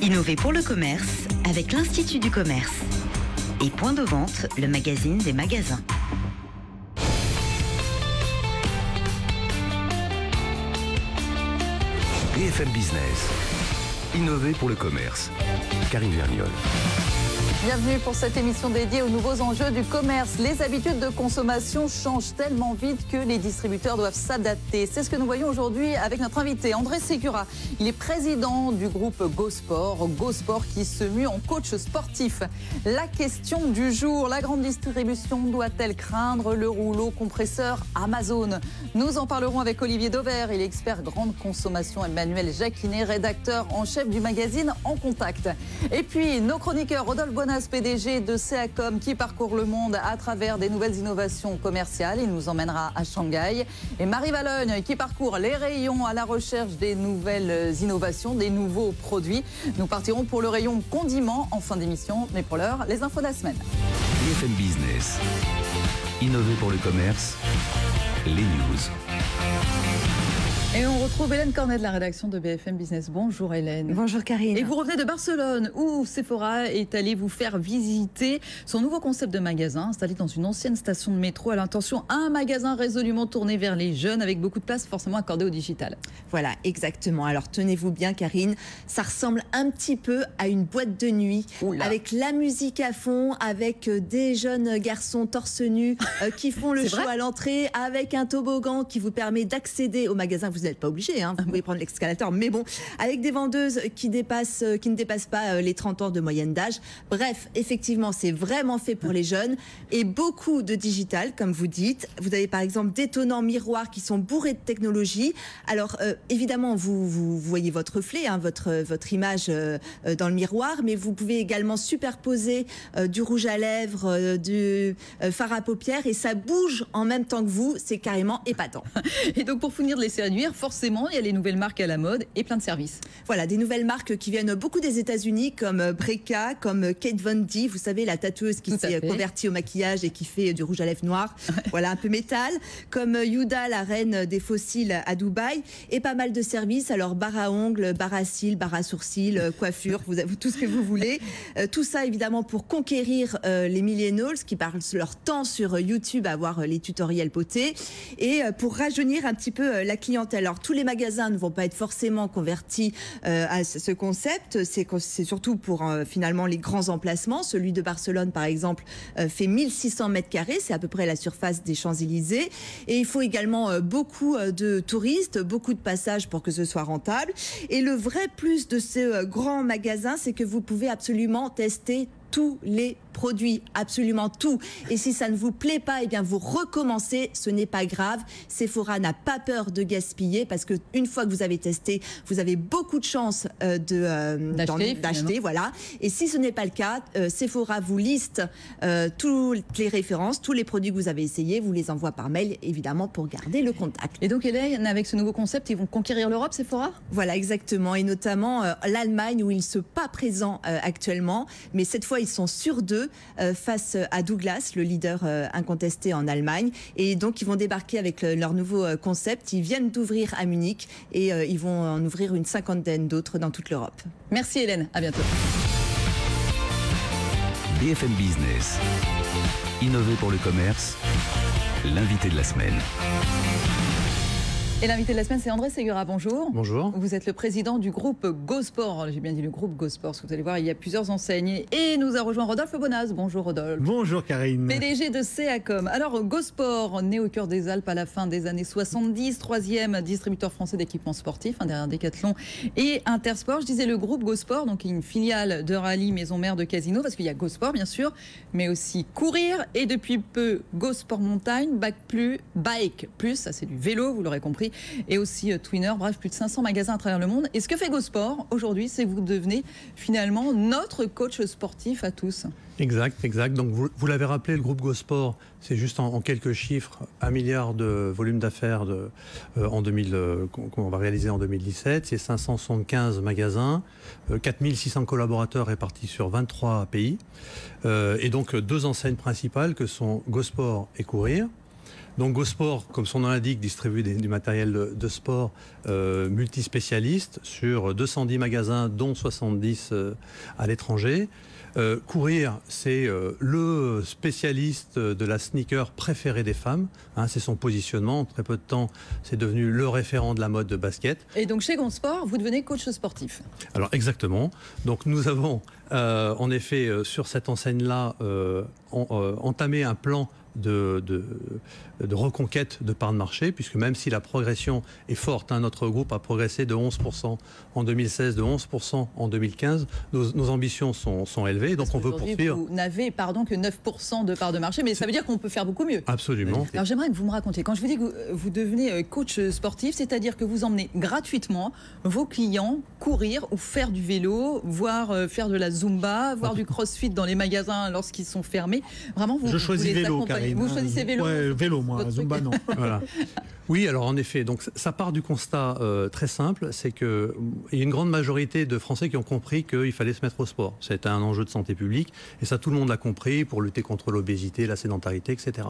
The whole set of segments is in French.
Innover pour le commerce avec l'Institut du commerce. Et Point de vente, le magazine des magasins. BFM Business. Innover pour le commerce. Karine Verniol. Bienvenue pour cette émission dédiée aux nouveaux enjeux du commerce. Les habitudes de consommation changent tellement vite que les distributeurs doivent s'adapter. C'est ce que nous voyons aujourd'hui avec notre invité, André Segura. Il est président du groupe GoSport. GoSport qui se mue en coach sportif. La question du jour, la grande distribution doit-elle craindre le rouleau compresseur Amazon? Nous en parlerons avec Olivier Dauvert. Il est expert grande consommation. Emmanuel Jacquinet, rédacteur en chef du magazine En Contact. Et puis nos chroniqueurs, Rodolphe Bonas, PDG de Seacom, qui parcourt le monde à travers des nouvelles innovations commerciales. Il nous emmènera à Shanghai. Et Marie Valogne, qui parcourt les rayons à la recherche des nouvelles innovations, des nouveaux produits. Nous partirons pour le rayon condiments en fin d'émission. Mais pour l'heure, les infos de la semaine. BFM Business. Innover pour le commerce. Les news. Et on retrouve Hélène Cornet de la rédaction de BFM Business. Bonjour Hélène. Bonjour Karine. Et vous revenez de Barcelone où Sephora est allé vous faire visiter son nouveau concept de magasin installé dans une ancienne station de métro. À l'intention, un magasin résolument tourné vers les jeunes avec beaucoup de place forcément accordée au digital. Voilà, exactement. Alors tenez-vous bien Karine, ça ressemble un petit peu à une boîte de nuit. Oula. Avec la musique à fond, avec des jeunes garçons torse nu qui font le show à l'entrée, avec un toboggan qui vous permet d'accéder au magasin. Vous n'êtes pas obligé, hein, vous pouvez prendre l'escalator, mais bon, avec des vendeuses qui ne dépassent pas les 30 ans de moyenne d'âge. Bref, effectivement, c'est vraiment fait pour les jeunes et beaucoup de digital, comme vous dites. Vous avez par exemple d'étonnants miroirs qui sont bourrés de technologie. Alors, évidemment, vous voyez votre reflet, hein, votre image dans le miroir, mais vous pouvez également superposer du rouge à lèvres, du fard à paupières et ça bouge en même temps que vous. C'est carrément épatant. Et donc, pour finir de les séduire, forcément, il y a les nouvelles marques à la mode et plein de services. Voilà, des nouvelles marques qui viennent beaucoup des États-Unis, comme Brecca, comme Kate Von D, vous savez, la tatoueuse qui s'est convertie au maquillage et qui fait du rouge à lèvres noir. Voilà, un peu métal. Comme Yuda, la reine des fossiles à Dubaï. Et pas mal de services, alors barre à ongles, barre à cils, barre à sourcils, coiffure, vous avez tout ce que vous voulez. Tout ça, évidemment, pour conquérir les millennials qui passent leur temps sur YouTube à voir les tutoriels beauté et pour rajeunir un petit peu la clientèle. Alors, tous les magasins ne vont pas être forcément convertis à ce concept. C'est surtout pour finalement les grands emplacements. Celui de Barcelone, par exemple, fait 1600 mètres carrés. C'est à peu près la surface des Champs-Élysées. Et il faut également beaucoup de touristes, beaucoup de passages pour que ce soit rentable. Et le vrai plus de ce grand magasin, c'est que vous pouvez absolument tester tous les produits, absolument tout. Et si ça ne vous plaît pas, eh bien vous recommencez, ce n'est pas grave. Sephora n'a pas peur de gaspiller parce que une fois que vous avez testé, vous avez beaucoup de chances d'acheter, voilà. Et si ce n'est pas le cas, Sephora vous liste toutes les références, tous les produits que vous avez essayés, vous les envoie par mail, évidemment, pour garder le contact. Et donc Hélène, avec ce nouveau concept, ils vont conquérir l'Europe, Sephora? Voilà, exactement. Et notamment l'Allemagne où ils ne sont pas présents actuellement, mais cette fois ils sont sur deux face à Douglas, le leader incontesté en Allemagne. Et donc, ils vont débarquer avec leur nouveau concept. Ils viennent d'ouvrir à Munich et ils vont en ouvrir une cinquantaine d'autres dans toute l'Europe. Merci Hélène, à bientôt. BFM Business. Innover pour le commerce. L'invité de la semaine. Et l'invité de la semaine, c'est André Segura. Bonjour. Bonjour. Vous êtes le président du groupe GoSport. J'ai bien dit le groupe GoSport, parce que vous allez voir, il y a plusieurs enseignes. Et nous a rejoint Rodolphe Bonas. Bonjour Rodolphe. Bonjour Karine. PDG de Seacom. Alors GoSport, né au cœur des Alpes à la fin des années 70, troisième distributeur français d'équipements sportifs, derrière Decathlon et Intersport. Je disais le groupe GoSport, donc une filiale de rallye maison mère de Casino, parce qu'il y a GoSport bien sûr, mais aussi courir et depuis peu GoSport montagne, Bike Plus, ça c'est du vélo, vous l'aurez compris. Et aussi Twinner, bref, plus de 500 magasins à travers le monde. Et ce que fait GoSport aujourd'hui, c'est que vous devenez finalement notre coach sportif à tous. Exact. Donc vous l'avez rappelé, le groupe GoSport, c'est juste en quelques chiffres, 1 milliard de volume d'affaires qu'on va réaliser en 2017. C'est 575 magasins, 4600 collaborateurs répartis sur 23 pays. Et donc 2 enseignes principales que sont GoSport et Courir. Donc GoSport, comme son nom l'indique, distribue du matériel de sport multispécialiste sur 210 magasins, dont 70 à l'étranger. Courir, c'est le spécialiste de la sneaker préférée des femmes. Hein, c'est son positionnement. En très peu de temps, c'est devenu le référent de la mode de basket. Et donc chez GoSport, vous devenez coach sportif. Alors exactement. Donc nous avons en effet sur cette enseigne-là entamé un plan de reconquête de parts de marché, puisque même si la progression est forte, hein, notre groupe a progressé de 11% en 2016, de 11% en 2015, nos ambitions sont élevées, donc on veut poursuivre. Vous n'avez que 9% de parts de marché, mais ça veut dire qu'on peut faire beaucoup mieux. Absolument. Alors j'aimerais que vous me racontiez, quand je vous dis que vous devenez coach sportif, c'est-à-dire que vous emmenez gratuitement vos clients courir ou faire du vélo, voire faire de la Zumba, voire du crossfit dans les magasins lorsqu'ils sont fermés. Vraiment, vous choisis les vélo, accompagnez. Vous choisissez vélo? Ouais, vélo, moi, Zumba, non. Voilà. Oui, alors en effet, donc ça part du constat très simple, c'est qu'il y a une grande majorité de Français qui ont compris qu'il fallait se mettre au sport. C'était un enjeu de santé publique, et ça tout le monde l'a compris, pour lutter contre l'obésité, la sédentarité, etc.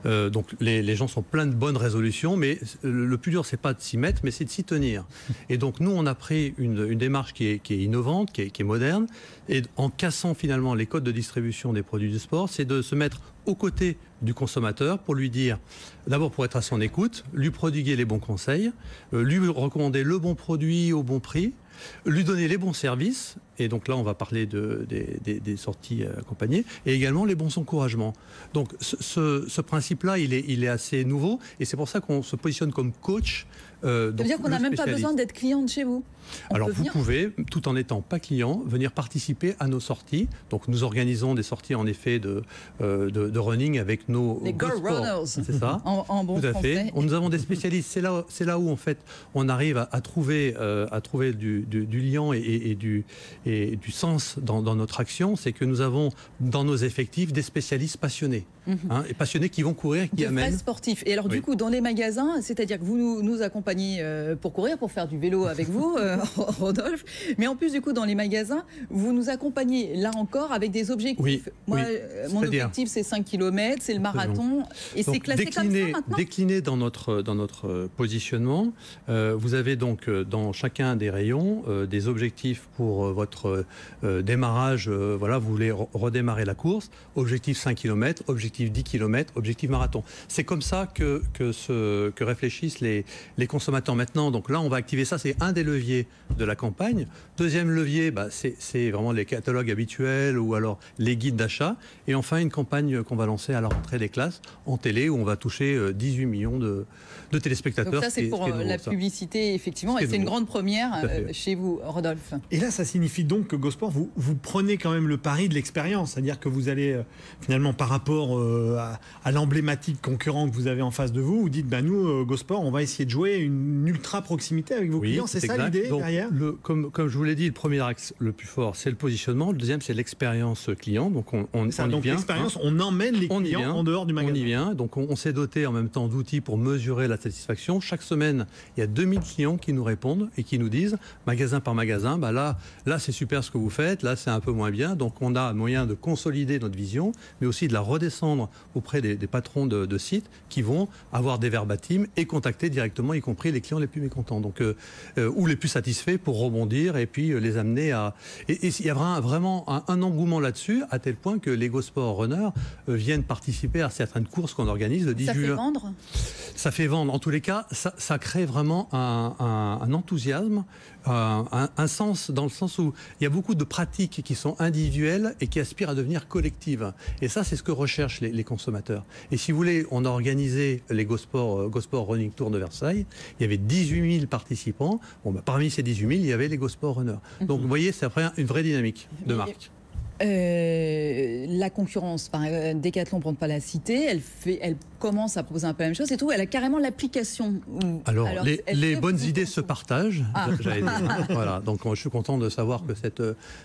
Donc les gens sont pleins de bonnes résolutions, mais le plus dur, c'est pas de s'y mettre, mais c'est de s'y tenir. Et donc nous, on a pris une démarche qui est innovante, qui est moderne, et en cassant finalement les codes de distribution des produits du sport, c'est de se mettre aux côtés du consommateur pour lui dire, d'abord pour être à son écoute, lui prodiguer les bons conseils, lui recommander le bon produit au bon prix, lui donner les bons services, et donc là on va parler des sorties accompagnées, et également les bons encouragements. Donc ce principe-là, il est assez nouveau, et c'est pour ça qu'on se positionne comme coach. Ça veut dire qu'on n'a même pas besoin d'être client de chez vous. Alors vous pouvez, tout en n'étant pas client, venir participer à nos sorties. Donc nous organisons des sorties en effet de running avec nos les Girl Runners, c'est ça, en bon tout à français. fait. Nous avons des spécialistes. C'est là où en fait on arrive à trouver du lien et du sens dans notre action. C'est que nous avons dans nos effectifs des spécialistes passionnés, et passionnés qui vont courir, qui amènent. Vrais sportifs. Et alors du coup dans les magasins, c'est-à-dire que vous nous accompagnez pour courir, pour faire du vélo avec vous. Rodolphe, mais en plus du coup dans les magasins, vous nous accompagnez là encore avec des objectifs. Oui, moi, mon objectif c'est 5 km, c'est le marathon, et c'est classé comme ça maintenant. Décliné dans notre positionnement, vous avez donc dans chacun des rayons des objectifs pour votre démarrage. Voilà, vous voulez redémarrer la course, objectif 5 km, objectif 10 km, objectif marathon. C'est comme ça que réfléchissent les consommateurs maintenant. Donc là, on va activer ça, c'est un des leviers de la campagne. Deuxième levier, c'est vraiment les catalogues habituels ou alors les guides d'achat. Et enfin, une campagne qu'on va lancer à la rentrée des classes en télé où on va toucher 18 millions de téléspectateurs. Donc ça, c'est pour la publicité, effectivement, et c'est une grande première chez vous, Rodolphe. Et là, ça signifie donc que GoSport, vous prenez quand même le pari de l'expérience, c'est-à-dire que vous allez, finalement, par rapport à l'emblématique concurrent que vous avez en face de vous, vous dites, nous, GoSport, on va essayer de jouer une ultra proximité avec vos clients. C'est ça l'idée derrière? Comme je vous l'ai dit, le premier axe le plus fort, c'est le positionnement. Le deuxième, c'est l'expérience client. Donc on y vient. L'expérience, on emmène les clients en dehors du magasin. On y vient. Donc on s'est doté en même temps d'outils pour mesurer la satisfaction. Chaque semaine, il y a 2000 clients qui nous répondent et qui nous disent, magasin par magasin, là c'est super ce que vous faites, là c'est un peu moins bien. Donc on a moyen de consolider notre vision, mais aussi de la redescendre auprès des patrons de sites qui vont avoir des verbatims et contacter directement, y compris les clients les plus mécontents. Donc, ou les plus satisfaits pour rebondir et puis les amener à... Et il y a vraiment un engouement là-dessus, à tel point que les GoSport Runners viennent participer à certaines courses qu'on organise le 10 juin. Ça fait vendre? Ça fait vendre. En tous les cas, ça crée vraiment un enthousiasme, un sens, dans le sens où il y a beaucoup de pratiques qui sont individuelles et qui aspirent à devenir collectives. Et ça, c'est ce que recherchent les consommateurs. Et si vous voulez, on a organisé les GoSport Running Tour de Versailles. Il y avait 18 000 participants. Parmi ces 18 000, il y avait les GoSport Runners. Donc, vous voyez, c'est après une vraie dynamique de marque. La concurrence, Decathlon, pour ne pas la citer, elle commence à proposer un peu la même chose et tout. Elle a carrément l'application. Alors les bonnes idées se partagent. J'allais dire. Voilà. Donc je suis content de savoir que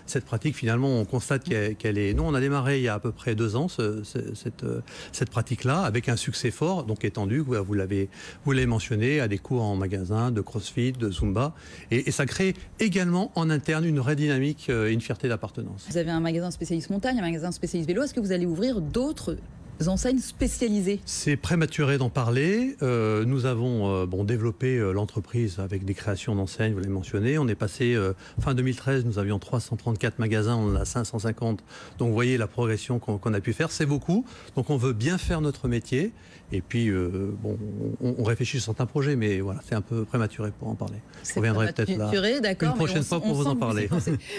cette pratique, finalement, on constate qu'elle est. Nous, on a démarré il y a à peu près 2 ans cette pratique-là avec un succès fort, donc étendu. Vous l'avez mentionné, à des cours en magasin, de CrossFit, de Zumba, et ça crée également en interne une vraie dynamique et une fierté d'appartenance. Vous avez un magasin spécialiste montagne, un magasin spécialiste vélo. Est-ce que vous allez ouvrir d'autres enseignes spécialisées? C'est prématuré d'en parler. Nous avons développé l'entreprise avec des créations d'enseignes, vous l'avez mentionné. On est passé, fin 2013, nous avions 334 magasins, on en a 550. Donc vous voyez la progression qu'on a pu faire, c'est beaucoup. Donc on veut bien faire notre métier. Et puis, on réfléchit sur certains projets, mais voilà, c'est un peu prématuré pour en parler. Je reviendrai peut-être là une prochaine fois pour vous en parler.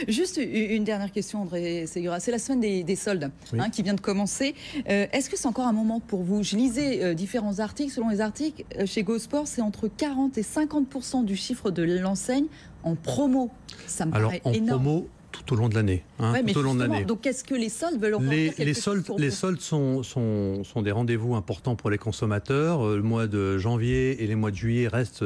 Juste une dernière question, André Segura. C'est la semaine des soldes qui vient de commencer. Est-ce que c'est encore un moment pour vous? Je lisais différents articles. Selon les articles, chez GoSport, c'est entre 40 et 50% du chiffre de l'enseigne en promo. Ça me paraît énorme. En promo, tout au long de l'année. Tout au long de l'année. Donc, est-ce que les soldes veulent encore dire quelque chose pour vous? Les soldes sont des rendez-vous importants pour les consommateurs. Le mois de janvier et les mois de juillet restent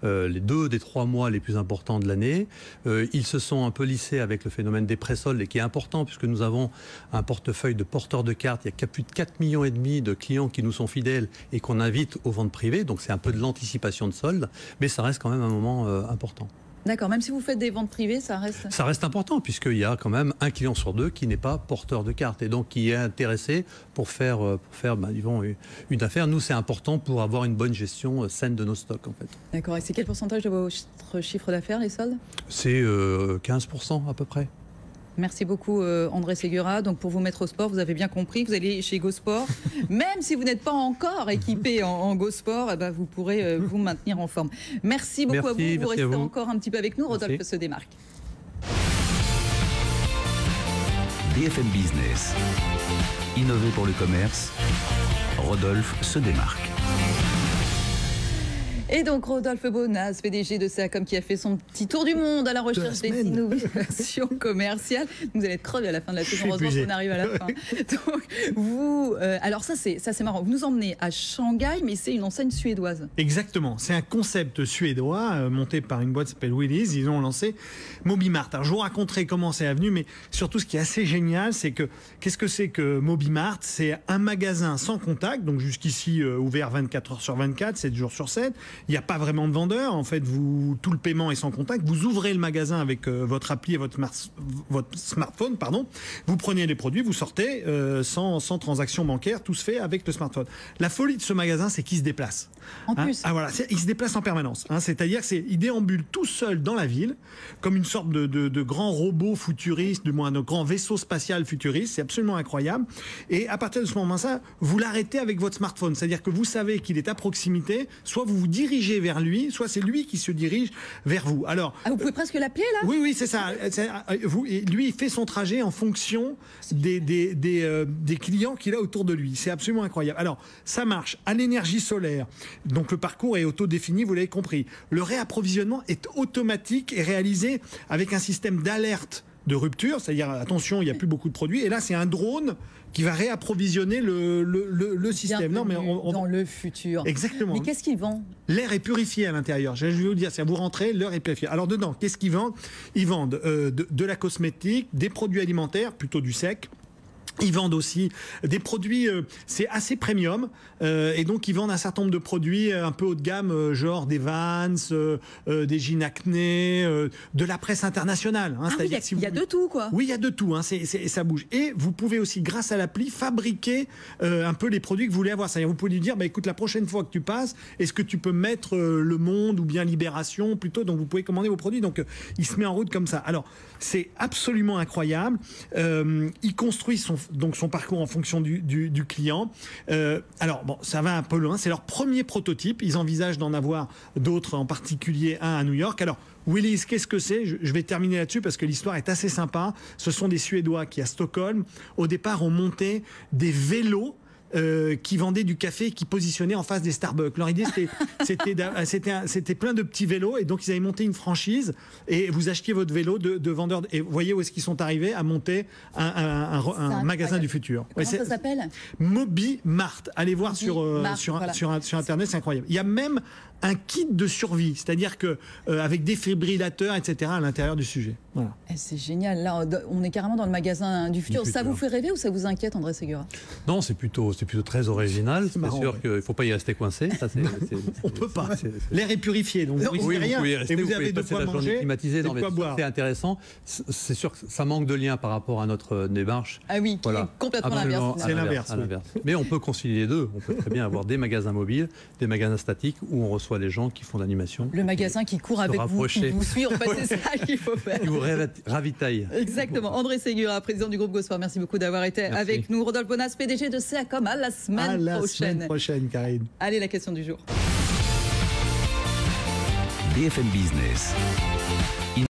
les 2 des 3 mois les plus importants de l'année. Ils se sont un peu lissés avec le phénomène des pré-soldes, et qui est important puisque nous avons un portefeuille de porteurs de cartes. Il y a plus de 4,5 millions de clients qui nous sont fidèles et qu'on invite aux ventes privées. Donc, c'est un peu de l'anticipation de soldes, mais ça reste quand même un moment important. D'accord, même si vous faites des ventes privées, ça reste... Ça reste important, puisqu'il y a quand même un client sur 2 qui n'est pas porteur de carte, et donc qui est intéressé pour faire une affaire. Nous, c'est important pour avoir une bonne gestion saine de nos stocks, en fait. D'accord, et c'est quel pourcentage de votre chiffre d'affaires, les soldes? C'est 15% à peu près. Merci beaucoup André Segura. Donc pour vous mettre au sport, vous avez bien compris, vous allez chez GoSport. Même si vous n'êtes pas encore équipé en GoSport, vous pourrez vous maintenir en forme. Merci beaucoup à vous. Vous restez encore un petit peu avec nous. Rodolphe se démarque. BFM Business. Innover pour le commerce. Rodolphe se démarque. Et donc Rodolphe Bonas, PDG de SEACOM, qui a fait son petit tour du monde à la recherche des innovations commerciales. Vous allez être crevé à la fin de la saison, heureusement qu'on arrive à la fin. Donc vous, alors ça c'est marrant, vous nous emmenez à Shanghai, mais c'est une enseigne suédoise. Exactement, c'est un concept suédois monté par une boîte qui s'appelle Willys. Ils ont lancé Mobimart. Alors je vous raconterai comment c'est venu, mais surtout ce qui est assez génial, c'est que qu'est-ce que c'est que Mobimart? C'est un magasin sans contact, donc jusqu'ici ouvert 24 heures sur 24, 7 jours sur 7. Il n'y a pas vraiment de vendeur. En fait, tout le paiement est sans contact. Vous ouvrez le magasin avec votre appli et votre smartphone. Vous prenez les produits, vous sortez sans transaction bancaire. Tout se fait avec le smartphone. La folie de ce magasin, c'est qu'il se déplace. En plus. Voilà, il se déplace en permanence. C'est-à-dire qu'il déambule tout seul dans la ville, comme une sorte de grand robot futuriste, du moins un grand vaisseau spatial futuriste. C'est absolument incroyable. Et à partir de ce moment-là, vous l'arrêtez avec votre smartphone. C'est-à-dire que vous savez qu'il est à proximité. Soit vous vous dirigez vers lui, soit c'est lui qui se dirige vers vous. Alors, vous pouvez presque l'appeler là? Oui, c'est ça. Lui, il fait son trajet en fonction des clients qu'il a autour de lui. C'est absolument incroyable. Alors, ça marche à l'énergie solaire. Donc, le parcours est autodéfini, vous l'avez compris. Le réapprovisionnement est automatique et réalisé avec un système d'alerte de rupture, c'est-à-dire attention, il n'y a plus beaucoup de produits. Et là, c'est un drone qui va réapprovisionner le système. Non, mais dans le futur. Exactement. Mais qu'est-ce qu'ils vendent? L'air est purifié à l'intérieur. Je vais vous dire, c'est vous rentrez, l'air est purifié. Alors dedans, qu'est-ce qu'ils vendent? Ils vendent de la cosmétique, des produits alimentaires, plutôt du sec. Ils vendent aussi des produits, c'est assez premium, et donc ils vendent un certain nombre de produits un peu haut de gamme, genre des Vans, des jeans Acné, de la presse internationale. C'est-à-dire il y a de tout, quoi. Oui, il y a de tout, ça bouge. Et vous pouvez aussi, grâce à l'appli, fabriquer un peu les produits que vous voulez avoir. C'est-à-dire vous pouvez lui dire, écoute, la prochaine fois que tu passes, est-ce que tu peux mettre Le Monde ou bien Libération plutôt? Donc vous pouvez commander vos produits. Donc il se met en route comme ça. Alors c'est absolument incroyable. Il construit son parcours en fonction du client. Alors bon, ça va un peu loin. C'est leur premier prototype. Ils envisagent d'en avoir d'autres, en particulier un à New York. Alors Willys, qu'est-ce que c'est? Je vais terminer là-dessus parce que l'histoire est assez sympa. Ce sont des Suédois qui, à Stockholm, au départ, ont monté des vélos qui vendaient du café, qui positionnaient en face des Starbucks. Leur idée, c'était plein de petits vélos, et donc ils avaient monté une franchise, et vous achetiez votre vélo de vendeurs. Et vous voyez où est-ce qu'ils sont arrivés à monter un magasin du futur. Comment ça s'appelle? Mobimart. Allez voir sur Internet, c'est incroyable. Il y a même un kit de survie, c'est-à-dire que avec défibrillateur, etc. à l'intérieur du sujet. Voilà. C'est génial. Là, on est carrément dans le magasin du futur. Ça vous fait rêver ou ça vous inquiète, André Segura? Non, c'est plutôt c'est plutôt très original. C'est sûr qu'il ne faut pas y rester coincé. Ça, on ne peut pas. L'air est purifié, donc vous risquez rien. Vous pouvez rester, et vous avez de quoi manger, climatisé. de quoi boire. C'est intéressant. C'est sûr que ça manque de lien par rapport à notre démarche. Ah oui, qui est complètement l'inverse. C'est l'inverse. Mais on peut concilier les deux. On peut très bien avoir des magasins mobiles, des magasins statiques où on reçoit les gens qui font de l'animation. Le magasin qui court avec vous, qui vous suit, en fait, c'est ça qu'il faut faire. Qui vous ravitaille. Exactement. André Segura, président du groupe Gosport, merci beaucoup d'avoir été avec nous. Rodolphe Bonas, PDG de Seacom, à la semaine prochaine. Karine. Allez, la question du jour. BFM Business.